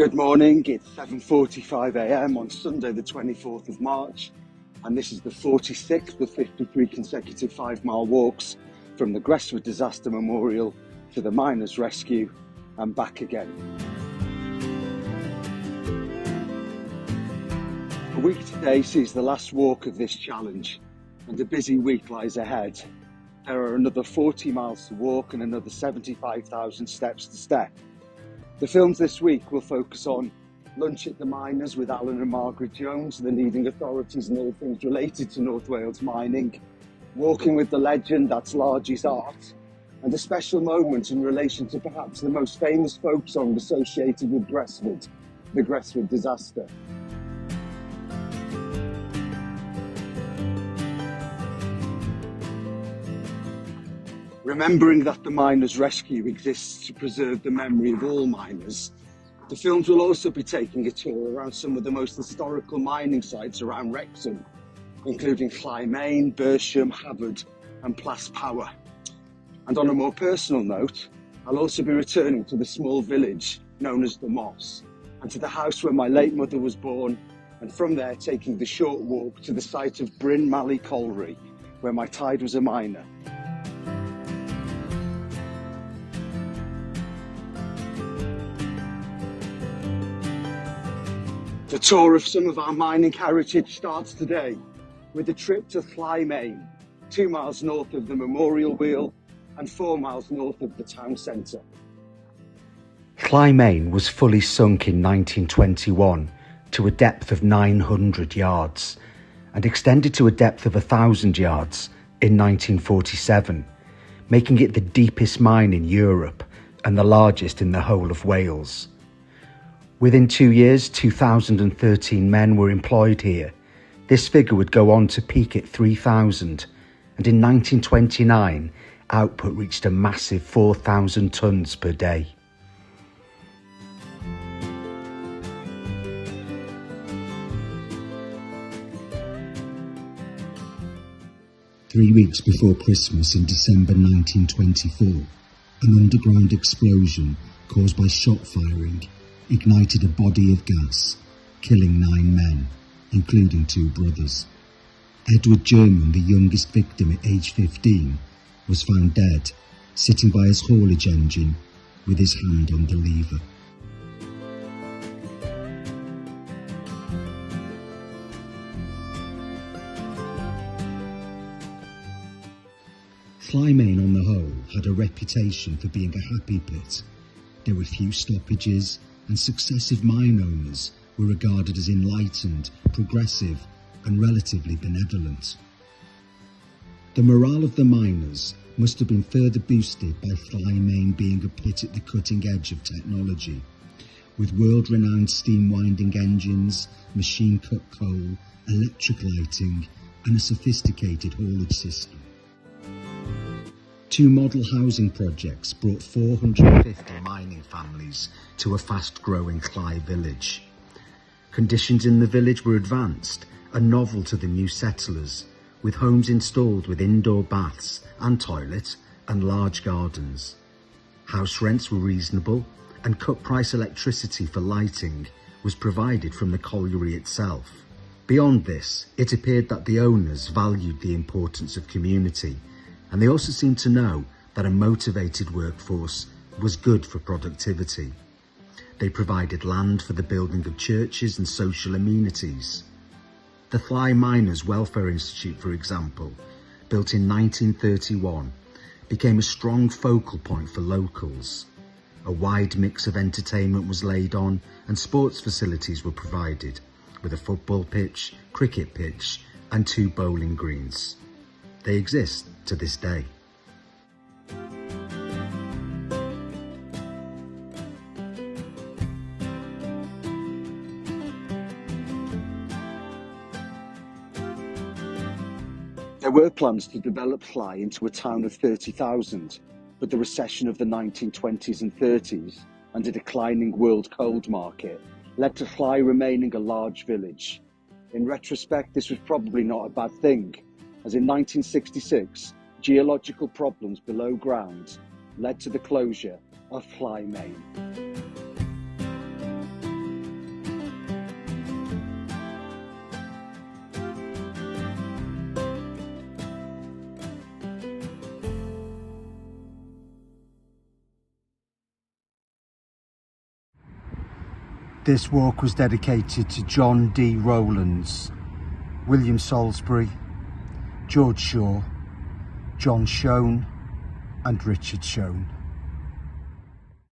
Good morning, it's 7:45 a.m. on Sunday the 24th of March, and this is the 46th of 53 consecutive 5-mile walks from the Grestwood Disaster Memorial to the Miners' Rescue and back again. A week today sees the last walk of this challenge, and a busy week lies ahead. There are another 40 miles to walk and another 75,000 steps to step. The films this week will focus on lunch at the Miners with Alan and Margaret Jones, the leading authorities in all things related to North Wales mining, walking with the legend, that's Largy's art, and a special moment in relation to perhaps the most famous folk song associated with Grestwood, the Grestwood disaster. Remembering that the Miners' Rescue exists to preserve the memory of all miners, the films will also be taking a tour around some of the most historical mining sites around Wrexham, including Llay Main, Bersham, Havard and Plas Power. And on a more personal note, I'll also be returning to the small village known as the Moss, and to the house where my late mother was born, and from there taking the short walk to the site of Bryn Mally Colliery, where my tide was a miner. The tour of some of our mining heritage starts today with a trip to Llay Main, 2 miles north of the Memorial Wheel and 4 miles north of the town centre. Llay Main was fully sunk in 1921 to a depth of 900 yards and extended to a depth of 1,000 yards in 1947, making it the deepest mine in Europe and the largest in the whole of Wales. Within 2 years, 2,013 men were employed here. This figure would go on to peak at 3,000, and in 1929, output reached a massive 4,000 tonnes per day. Three weeks before Christmas in December 1924, an underground explosion caused by shot firing ignited a body of gas, killing 9 men, including 2 brothers. Edward German, the youngest victim at age 15, was found dead, sitting by his haulage engine with his hand on the lever. Llay Main on the whole had a reputation for being a happy pit. There were few stoppages, and successive mine owners were regarded as enlightened, progressive and relatively benevolent. The morale of the miners must have been further boosted by Llay Main being a pit at the cutting edge of technology, with world-renowned steam winding engines, machine-cut coal, electric lighting and a sophisticated haulage system. 2 model housing projects brought 450 mining families to a fast-growing Llay village. Conditions in the village were advanced and novel to the new settlers, with homes installed with indoor baths and toilet and large gardens. House rents were reasonable, and cut-price electricity for lighting was provided from the colliery itself. Beyond this, it appeared that the owners valued the importance of community, and they also seemed to know that a motivated workforce was good for productivity. They provided land for the building of churches and social amenities. The Llay Miners Welfare Institute, for example, built in 1931, became a strong focal point for locals. A wide mix of entertainment was laid on and sports facilities were provided, with a football pitch, cricket pitch and 2 bowling greens. They exist to this day. There were plans to develop Llay into a town of 30,000, but the recession of the 1920s and 30s and a declining world coal market led to Llay remaining a large village. In retrospect, this was probably not a bad thing, as in 1966, geological problems below ground led to the closure of Llay Main. This walk was dedicated to John D. Rowlands, William Salisbury, George Shaw, John Shone and Richard Shone.